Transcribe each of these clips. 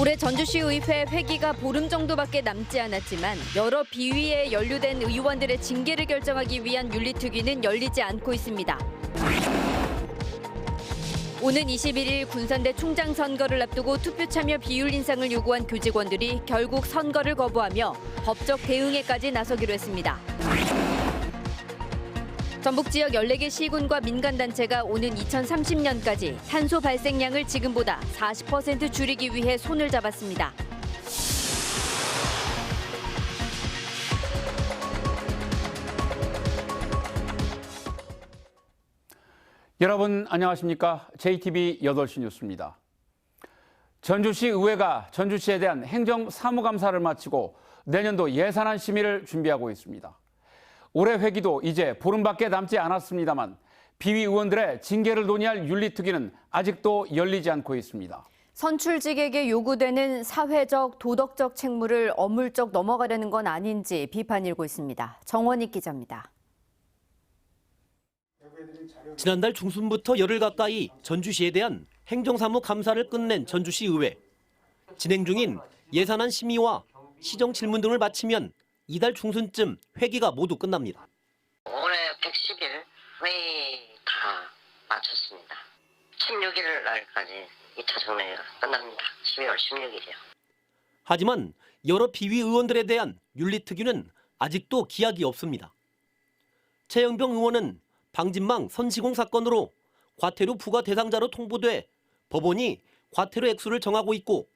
올해 전주시 의회 회기가 보름 정도밖에 남지 않았지만 여러 비위에 연루된 의원들의 징계를 결정하기 위한 윤리특위는 열리지 않고 있습니다. 오는 21일 군산대 총장 선거를 앞두고 투표 참여 비율 인상을 요구한 교직원들이 결국 선거를 거부하며 법적 대응에까지 나서기로 했습니다. 전북 지역 14개 시군과 민간단체가 오는 2030년까지 탄소 발생량을 지금보다 40% 줄이기 위해 손을 잡았습니다. 여러분 안녕하십니까? JTB 8시 뉴스입니다. 전주시 의회가 전주시에 대한 행정사무감사를 마치고 내년도 예산안 심의를 준비하고 있습니다. 올해 회기도 이제 보름밖에 남지 않았습니다만 비위 의원들의 징계를 논의할 윤리특위는 아직도 열리지 않고 있습니다. 선출직에게 요구되는 사회적, 도덕적 책무를 어물쩍 넘어가려는 건 아닌지 비판이 일고 있습니다. 정원익 기자입니다. 지난달 중순부터 열흘 가까이 전주시에 대한 행정사무 감사를 끝낸 전주시 의회. 진행 중인 예산안 심의와 시정 질문 등을 마치면 이달 중순쯤 회기가 모두 끝납니다. 올해 110일 회의 다 마쳤습니다. 16일 날까지 2차 정례가 끝납니다. 12월 16일이요. 하지만 여러 비위 의원들에 대한 윤리특위는 아직도 기약이 없습니다. 최영병 의원은 방진망 선시공 사건으로 과태료 부과 대상자로 통보돼 법원이 과태료 액수를 정하고 있고,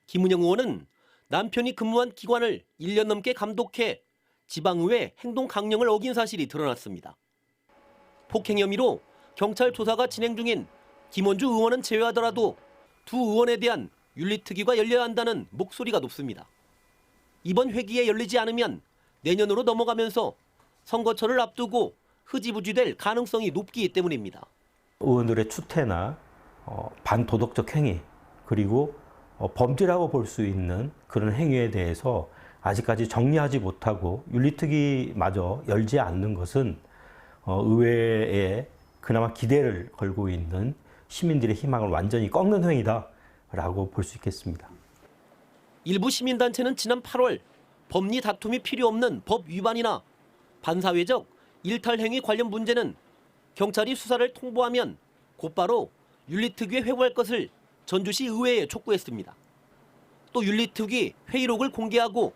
김은영 의원은 남편이 근무한 기관을 1년 넘게 감독해 지방의회 행동 강령을 어긴 사실이 드러났습니다. 폭행 혐의로 경찰 조사가 진행 중인 김원주 의원은 제외하더라도 두 의원에 대한 윤리특위가 열려야 한다는 목소리가 높습니다. 이번 회기에 열리지 않으면 내년으로 넘어가면서 선거철을 앞두고 흐지부지될 가능성이 높기 때문입니다. 의원들의 추태나 반도덕적 행위, 그리고 범죄라고 볼 수 있는 그런 행위에 대해서 아직까지 정리하지 못하고 윤리특위마저 열지 않는 것은 의회에 그나마 기대를 걸고 있는 시민들의 희망을 완전히 꺾는 행위다라고 볼 수 있겠습니다. 일부 시민단체는 지난 8월 법리 다툼이 필요 없는 법 위반이나 반사회적 일탈 행위 관련 문제는 경찰이 수사를 통보하면 곧바로 윤리특위에 회부할 것을 전주시 의회에 촉구했습니다. 또 윤리특위 회의록을 공개하고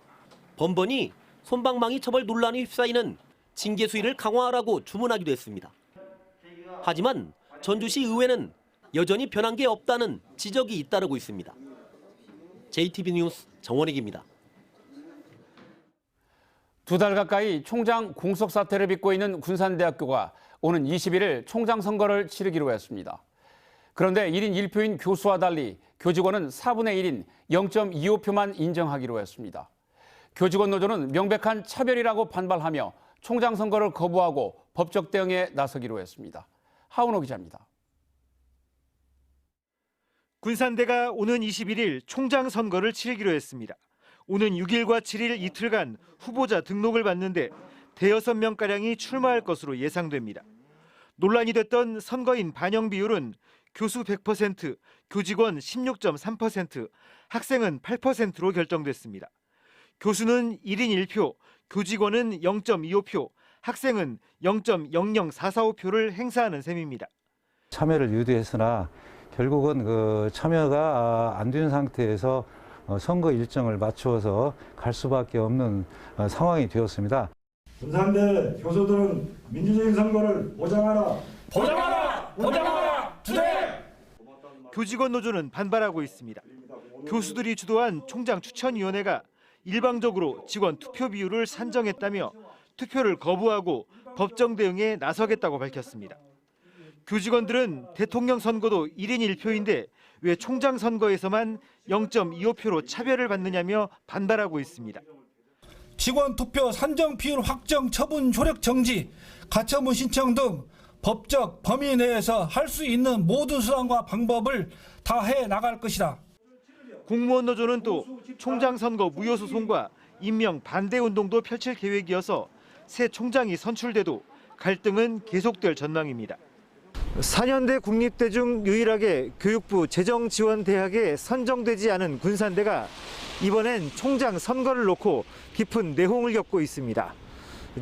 번번이 솜방망이 처벌 논란이 휩싸이는 징계 수위를 강화하라고 주문하기도 했습니다. 하지만 전주시 의회는 여전히 변한 게 없다는 지적이 잇따르고 있습니다. JTB 뉴스 정원익입니다. 2달 가까이 총장 공석 사태를 빚고 있는 군산대학교가 오는 21일 총장 선거를 치르기로 했습니다. 그런데 1인 1표인 교수와 달리 교직원은 4분의 1인 0.25표만 인정하기로 했습니다. 교직원 노조는 명백한 차별이라고 반발하며 총장 선거를 거부하고 법적 대응에 나서기로 했습니다. 하은호 기자입니다. 군산대가 오는 21일 총장 선거를 치르기로 했습니다. 오는 6일과 7일 이틀간 후보자 등록을 받는데 대여섯 명가량이 출마할 것으로 예상됩니다. 논란이 됐던 선거인 반영 비율은 교수 100%, 교직원 16.3%, 학생은 8%로 결정됐습니다. 교수는 1인 1표, 교직원은 0.25표, 학생은 0.00445표를 행사하는 셈입니다. 참여를 유도했으나 결국은 그 참여가 안 되는 상태에서 선거 일정을 맞추어서 갈 수밖에 없는 상황이 되었습니다. 군산대 교수들은 민주적인 선거를 보장하라. 보장하라! 보장하라! 주대! 교직원 노조는 반발하고 있습니다. 교수들이 주도한 총장 추천위원회가 일방적으로 직원 투표 비율을 산정했다며 투표를 거부하고 법정 대응에 나서겠다고 밝혔습니다. 교직원들은 대통령 선거도 1인 1표인데 왜 총장 선거에서만 0.25표로 차별을 받느냐며 반발하고 있습니다. 직원 투표 산정 비율 확정, 처분 효력 정지, 가처분 신청 등 법적 범위 내에서 할 수 있는 모든 수단과 방법을 다해 나갈 것이다. 공무원 노조는 또 총장 선거 무효 소송과 임명 반대 운동도 펼칠 계획이어서 새 총장이 선출돼도 갈등은 계속될 전망입니다. 4년대 국립대 중 유일하게 교육부 재정지원대학에 선정되지 않은 군산대가 이번엔 총장 선거를 놓고 깊은 내홍을 겪고 있습니다.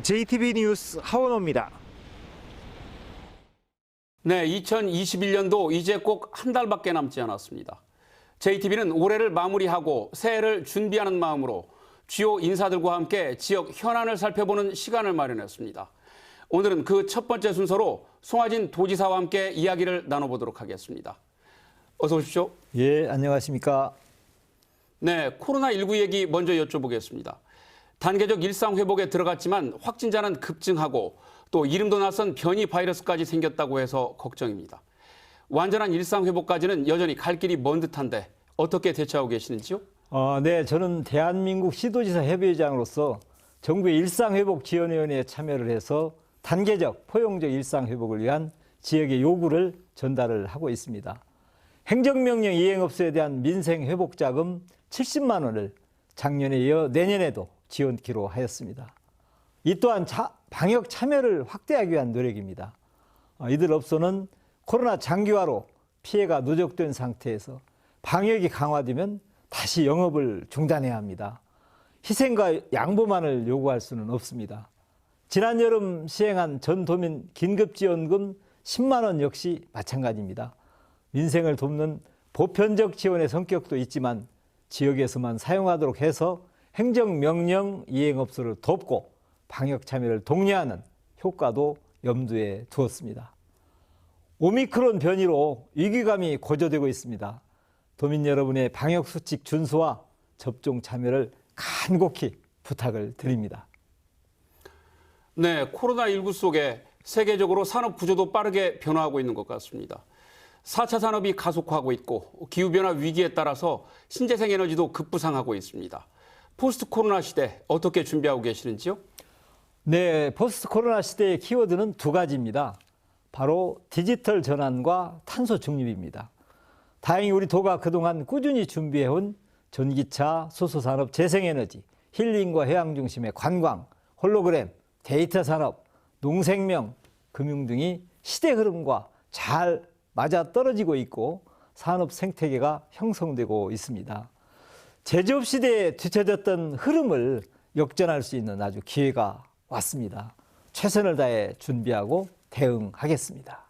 JTB 뉴스 하원호입니다. 네, 2021년도 이제 꼭 한 달밖에 남지 않았습니다. JTB는 올해를 마무리하고 새해를 준비하는 마음으로 주요 인사들과 함께 지역 현안을 살펴보는 시간을 마련했습니다. 오늘은 그 첫 번째 순서로 송하진 도지사와 함께 이야기를 나눠보도록 하겠습니다. 어서 오십시오. 예, 안녕하십니까. 네, 코로나19 얘기 먼저 여쭤보겠습니다. 단계적 일상 회복에 들어갔지만 확진자는 급증하고 또 이름도 낯선 변이 바이러스까지 생겼다고 해서 걱정입니다. 완전한 일상 회복까지는 여전히 갈 길이 먼 듯한데 어떻게 대처하고 계시는지요? 네, 저는 대한민국 시도지사 협의회장으로서 정부의 일상회복지원위원회에 참여를 해서 단계적 포용적 일상회복을 위한 지역의 요구를 전달을 하고 있습니다. 행정명령 이행업소에 대한 민생회복자금 70만 원을 작년에 이어 내년에도 지원키로 하였습니다. 이 또한 방역 참여를 확대하기 위한 노력입니다. 이들 업소는 코로나 장기화로 피해가 누적된 상태에서 방역이 강화되면 다시 영업을 중단해야 합니다. 희생과 양보만을 요구할 수는 없습니다. 지난 여름 시행한 전도민 긴급지원금 10만 원 역시 마찬가지입니다. 민생을 돕는 보편적 지원의 성격도 있지만 지역에서만 사용하도록 해서 행정명령 이행업소를 돕고 방역 참여를 독려하는 효과도 염두에 두었습니다. 오미크론 변이로 위기감이 고조되고 있습니다. 도민 여러분의 방역수칙 준수와 접종 참여를 간곡히 부탁을 드립니다. 네, 코로나19 속에 세계적으로 산업 구조도 빠르게 변화하고 있는 것 같습니다. 4차 산업이 가속화하고 있고 기후변화 위기에 따라서 신재생 에너지도 급부상하고 있습니다. 포스트 코로나 시대 어떻게 준비하고 계시는지요? 네, 포스트 코로나 시대의 키워드는 두 가지입니다. 바로 디지털 전환과 탄소 중립입니다. 다행히 우리 도가 그동안 꾸준히 준비해온 전기차, 수소산업, 재생에너지, 힐링과 해양 중심의 관광, 홀로그램, 데이터 산업, 농생명, 금융 등이 시대 흐름과 잘 맞아떨어지고 있고 산업 생태계가 형성되고 있습니다. 제조업 시대에 뒤처졌던 흐름을 역전할 수 있는 아주 기회가 왔습니다. 최선을 다해 준비하고 대응하겠습니다.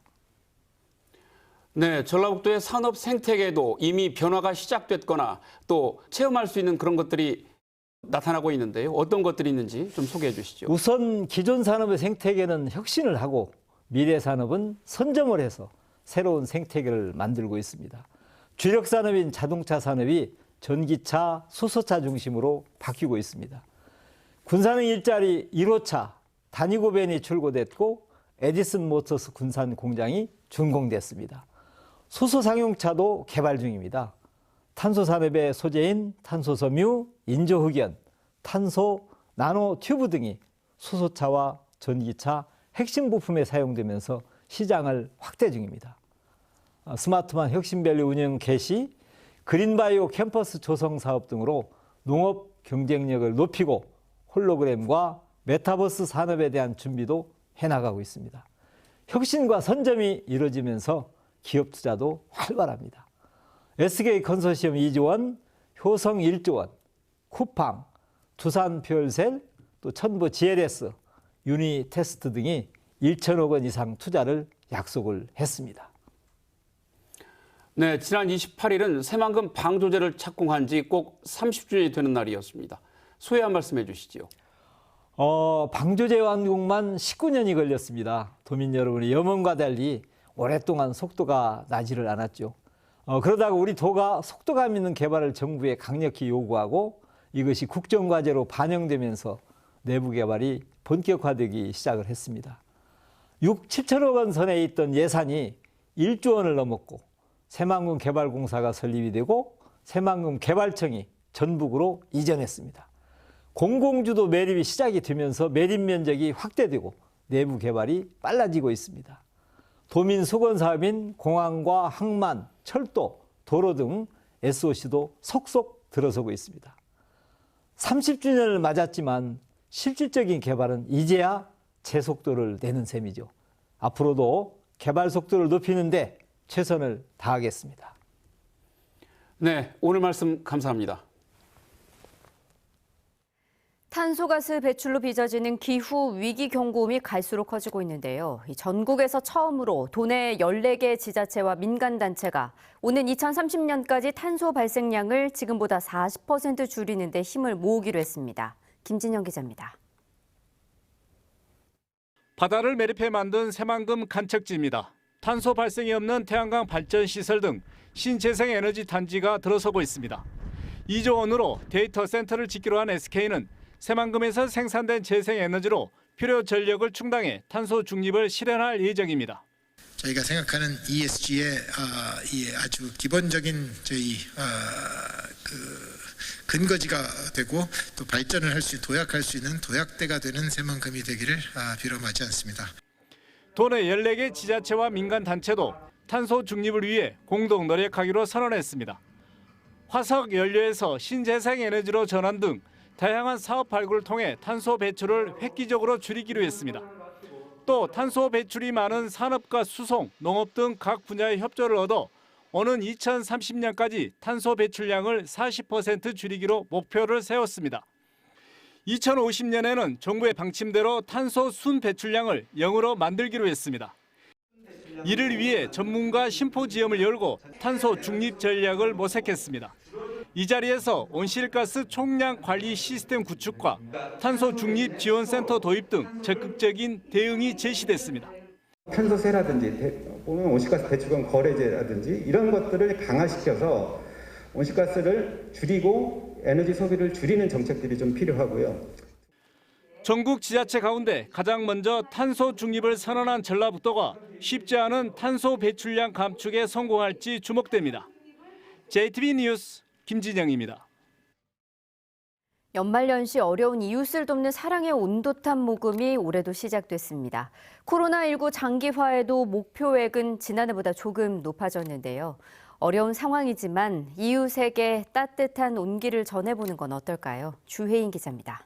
네, 전라북도의 산업 생태계도 이미 변화가 시작됐거나 또 체험할 수 있는 그런 것들이 나타나고 있는데요. 어떤 것들이 있는지 좀 소개해 주시죠. 우선 기존 산업의 생태계는 혁신을 하고 미래 산업은 선점을 해서 새로운 생태계를 만들고 있습니다. 주력 산업인 자동차 산업이 전기차, 수소차 중심으로 바뀌고 있습니다. 군산행 일자리 1호차 단위고벤이 출고됐고 에디슨 모터스 군산 공장이 준공됐습니다. 수소 상용차도 개발 중입니다. 탄소 산업의 소재인 탄소섬유, 인조흑연, 탄소 나노 튜브 등이 수소차와 전기차 핵심 부품에 사용되면서 시장을 확대 중입니다. 스마트만 혁신밸리 운영 개시, 그린바이오 캠퍼스 조성 사업 등으로 농업 경쟁력을 높이고 홀로그램과 메타버스 산업에 대한 준비도 해나가고 있습니다. 혁신과 선점이 이루어지면서 기업 투자도 활발합니다. SK 컨소시엄 2조 원, 효성 1조 원, 쿠팡, 두산 퓨얼셀, 또 천보 GLS, 유니테스트 등이 1천억 원 이상 투자를 약속을 했습니다. 네, 지난 28일은 새만금 방조제를 착공한 지 꼭 30주년이 되는 날이었습니다. 소회 한 말씀 해주시지요. 방조제 완공만 19년이 걸렸습니다. 도민 여러분의 염원과 달리 오랫동안 속도가 나지를 않았죠. 그러다가 우리 도가 속도감 있는 개발을 정부에 강력히 요구하고 이것이 국정과제로 반영되면서 내부 개발이 본격화되기 시작을 했습니다. 7천억 원 선에 있던 예산이 1조 원을 넘었고 새만금 개발공사가 설립이 되고 새만금 개발청이 전북으로 이전했습니다. 공공주도 매립이 시작이 되면서 매립 면적이 확대되고 내부 개발이 빨라지고 있습니다. 도민 수건 사업인 공항과 항만, 철도, 도로 등 SOC도 속속 들어서고 있습니다. 30주년을 맞았지만 실질적인 개발은 이제야 제 속도를 내는 셈이죠. 앞으로도 개발 속도를 높이는데 최선을 다하겠습니다. 네, 오늘 말씀 감사합니다. 탄소가스 배출로 빚어지는 기후 위기 경고음이 갈수록 커지고 있는데요. 전국에서 처음으로 도내 14개 지자체와 민간단체가 오는 2030년까지 탄소 발생량을 지금보다 40% 줄이는 데 힘을 모으기로 했습니다. 김진영 기자입니다. 바다를 매립해 만든 새만금 간척지입니다. 탄소 발생이 없는 태양광 발전 시설 등 신재생 에너지 단지가 들어서고 있습니다. 2조 원으로 데이터 센터를 짓기로 한 SK는 새만금에서 생산된 재생에너지로 필요 전력을 충당해 탄소 중립을 실현할 예정입니다. 저희가 생각하는 ESG의 아주 기본적인 저희 근거지가 되고 또 발전을 도약할 수 있는 도약대가 되는 새만금이 되기를 빌어마지 않습니다. 도내 14개 지자체와 민간단체도 탄소 중립을 위해 공동 노력하기로 선언했습니다. 화석 연료에서 신재생 에너지로 전환 등 다양한 사업 발굴을 통해 탄소 배출을 획기적으로 줄이기로 했습니다. 또 탄소 배출이 많은 산업과 수송, 농업 등 각 분야의 협조를 얻어 오는 2030년까지 탄소 배출량을 40% 줄이기로 목표를 세웠습니다. 2050년에는 정부의 방침대로 탄소 순 배출량을 0으로 만들기로 했습니다. 이를 위해 전문가 심포지엄을 열고 탄소 중립 전략을 모색했습니다. 이 자리에서 온실가스 총량 관리 시스템 구축과 탄소 중립 지원센터 도입 등 적극적인 대응이 제시됐습니다. 탄소세라든지 온실가스 배출권 거래제라든지 이런 것들을 강화시켜서 온실가스를 줄이고 에너지 소비를 줄이는 정책들이 좀 필요하고요. 전국 지자체 가운데 가장 먼저 탄소 중립을 선언한 전라북도가 쉽지 않은 탄소 배출량 감축에 성공할지 주목됩니다. JTBC 뉴스 김진영입니다. 연말연시 어려운 이웃을 돕는 사랑의 온도탑 모금이 올해도 시작됐습니다. 코로나19 장기화에도 목표액은 지난해보다 조금 높아졌는데요. 어려운 상황이지만 이웃에게 따뜻한 온기를 전해보는 건 어떨까요? 주혜인 기자입니다.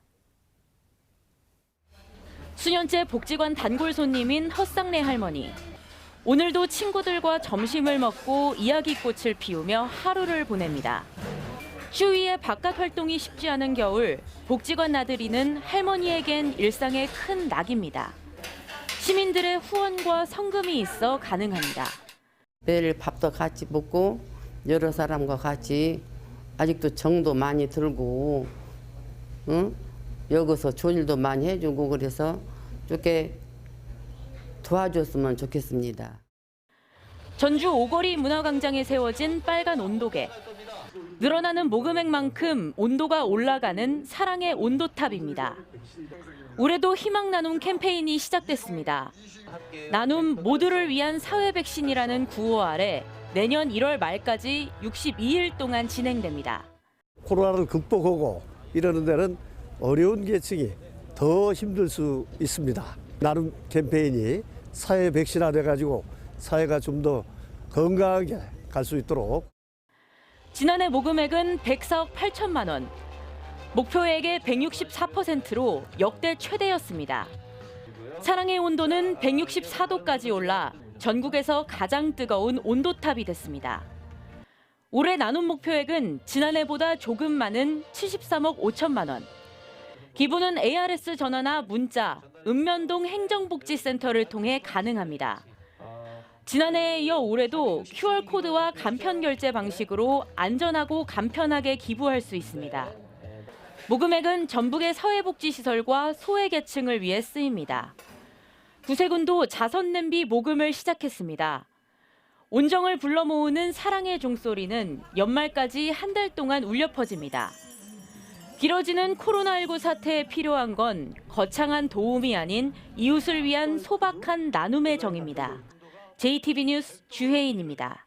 수년째 복지관 단골 손님인 헛상래 할머니. 오늘도 친구들과 점심을 먹고 이야기꽃을 피우며 하루를 보냅니다. 추위에 바깥 활동이 쉽지 않은 겨울, 복지관 나들이는 할머니에겐 일상의 큰 낙입니다. 시민들의 후원과 성금이 있어 가능합니다. 매일 밥도 같이 먹고 여러 사람과 같이 아직도 정도 많이 들고 여기서 좋은 일도 많이 해주고 그래서 좋게 도와줬으면 좋겠습니다. 전주 오거리 문화광장에 세워진 빨간 온도계. 늘어나는 모금액만큼 온도가 올라가는 사랑의 온도탑입니다. 올해도 희망 나눔 캠페인이 시작됐습니다. 나눔 모두를 위한 사회 백신이라는 구호 아래 내년 1월 말까지 62일 동안 진행됩니다. 코로나를 극복하고 이러는 데는 어려운 계층이 더 힘들 수 있습니다. 나눔 캠페인이 사회 백신화돼가지고 사회가 좀 더 건강하게 갈 수 있도록. 지난해 모금액은 104억 8천만 원. 목표액의 164%로 역대 최대였습니다. 사랑의 온도는 164도까지 올라 전국에서 가장 뜨거운 온도탑이 됐습니다. 올해 나눔 목표액은 지난해보다 조금 많은 73억 5천만 원. 기부는 ARS 전화나 문자, 읍면동 행정복지센터를 통해 가능합니다. 지난해에 이어 올해도 QR코드와 간편 결제 방식으로 안전하고 간편하게 기부할 수 있습니다. 모금액은 전북의 사회복지시설과 소외계층을 위해 쓰입니다. 구세군도 자선냄비 모금을 시작했습니다. 온정을 불러 모으는 사랑의 종소리는 연말까지 한 달 동안 울려 퍼집니다. 길어지는 코로나19 사태에 필요한 건 거창한 도움이 아닌 이웃을 위한 소박한 나눔의 정입니다. JTBC 뉴스 주혜인입니다.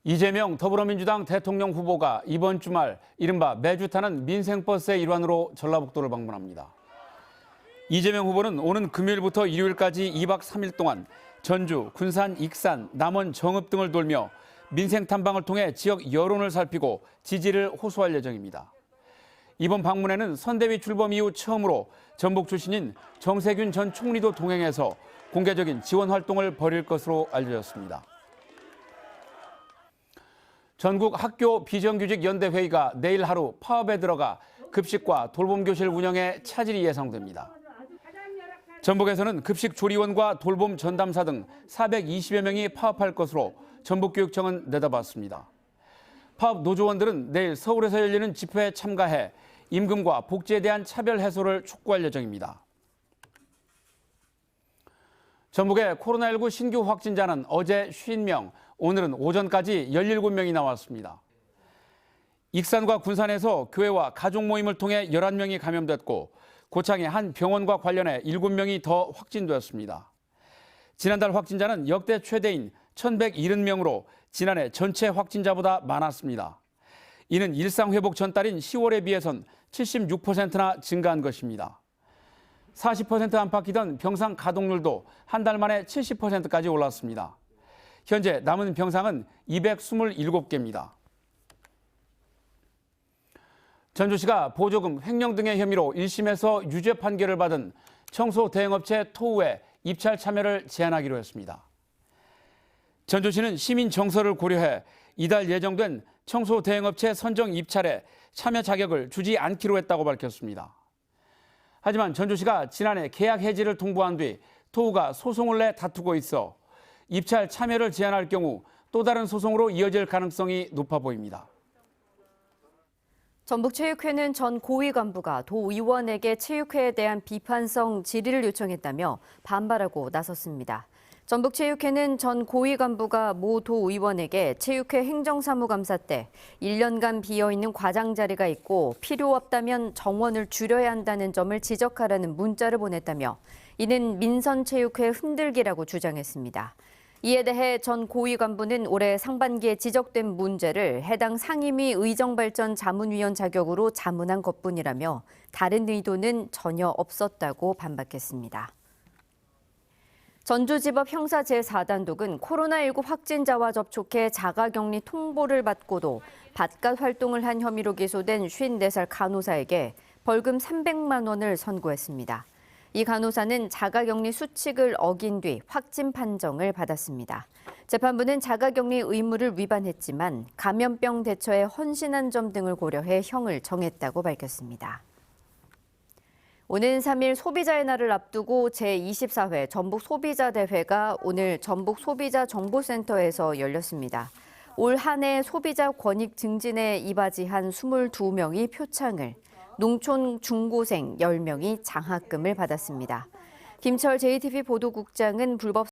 이재명 더불어민주당 대통령 후보가 이번 주말 이른바 매주 타는 민생버스의 일환으로 전라북도를 방문합니다. 이재명 후보는 오는 금요일부터 일요일까지 2박 3일 동안 전주, 군산, 익산, 남원, 정읍 등을 돌며 민생 탐방을 통해 지역 여론을 살피고 지지를 호소할 예정입니다. 이번 방문에는 선대위 출범 이후 처음으로 전북 출신인 정세균 전 총리도 동행해서 공개적인 지원 활동을 벌일 것으로 알려졌습니다. 전국 학교 비정규직 연대회의가 내일 하루 파업에 들어가 급식과 돌봄교실 운영에 차질이 예상됩니다. 전북에서는 급식 조리원과 돌봄 전담사 등 420여 명이 파업할 것으로 전북교육청은 내다봤습니다. 파업 노조원들은 내일 서울에서 열리는 집회에 참가해 임금과 복지에 대한 차별 해소를 촉구할 예정입니다. 전북의 코로나19 신규 확진자는 어제 50명, 오늘은 오전까지 17명이 나왔습니다. 익산과 군산에서 교회와 가족 모임을 통해 11명이 감염됐고 고창의 한 병원과 관련해 7명이 더 확진되었습니다. 지난달 확진자는 역대 최대인 1,170명으로 지난해 전체 확진자보다 많았습니다. 이는 일상회복 전달인 10월에 비해선 76%나 증가한 것입니다. 40% 안팎이던 병상 가동률도 한 달 만에 70%까지 올랐습니다. 현재 남은 병상은 227개입니다. 전주시가 보조금 횡령 등의 혐의로 1심에서 유죄 판결을 받은 청소 대행업체 토우의 입찰 참여를 제한하기로 했습니다. 전주시는 시민 정서를 고려해 이달 예정된 청소 대행업체 선정 입찰에 참여 자격을 주지 않기로 했다고 밝혔습니다. 하지만 전주시가 지난해 계약 해지를 통보한 뒤 토우가 소송을 내 다투고 있어 입찰 참여를 제한할 경우 또 다른 소송으로 이어질 가능성이 높아 보입니다. 전북체육회는 전 고위 간부가 도의원에게 체육회에 대한 비판성 질의를 요청했다며 반발하고 나섰습니다. 전북체육회는 전 고위 간부가 모 도의원에게 체육회 행정사무감사 때 1년간 비어있는 과장 자리가 있고 필요 없다면 정원을 줄여야 한다는 점을 지적하라는 문자를 보냈다며 이는 민선체육회 흔들기라고 주장했습니다. 이에 대해 전 고위 간부는 올해 상반기에 지적된 문제를 해당 상임위 의정발전 자문위원 자격으로 자문한 것뿐이라며 다른 의도는 전혀 없었다고 반박했습니다. 전주지법 형사 제4단독은 코로나19 확진자와 접촉해 자가격리 통보를 받고도 바깥 활동을 한 혐의로 기소된 54살 간호사에게 벌금 300만 원을 선고했습니다. 이 간호사는 자가격리 수칙을 어긴 뒤 확진 판정을 받았습니다. 재판부는 자가격리 의무를 위반했지만 감염병 대처에 헌신한 점 등을 고려해 형을 정했다고 밝혔습니다. 오는 3일 소비자의 날을 앞두고 제24회 전북소비자대회가 오늘 전북소비자정보센터에서 열렸습니다. 올 한 해 소비자 권익 증진에 이바지한 22명이 표창을, 농촌 중고생 10명이 장학금을 받았습니다. 김철 JTB 보도국장은 불법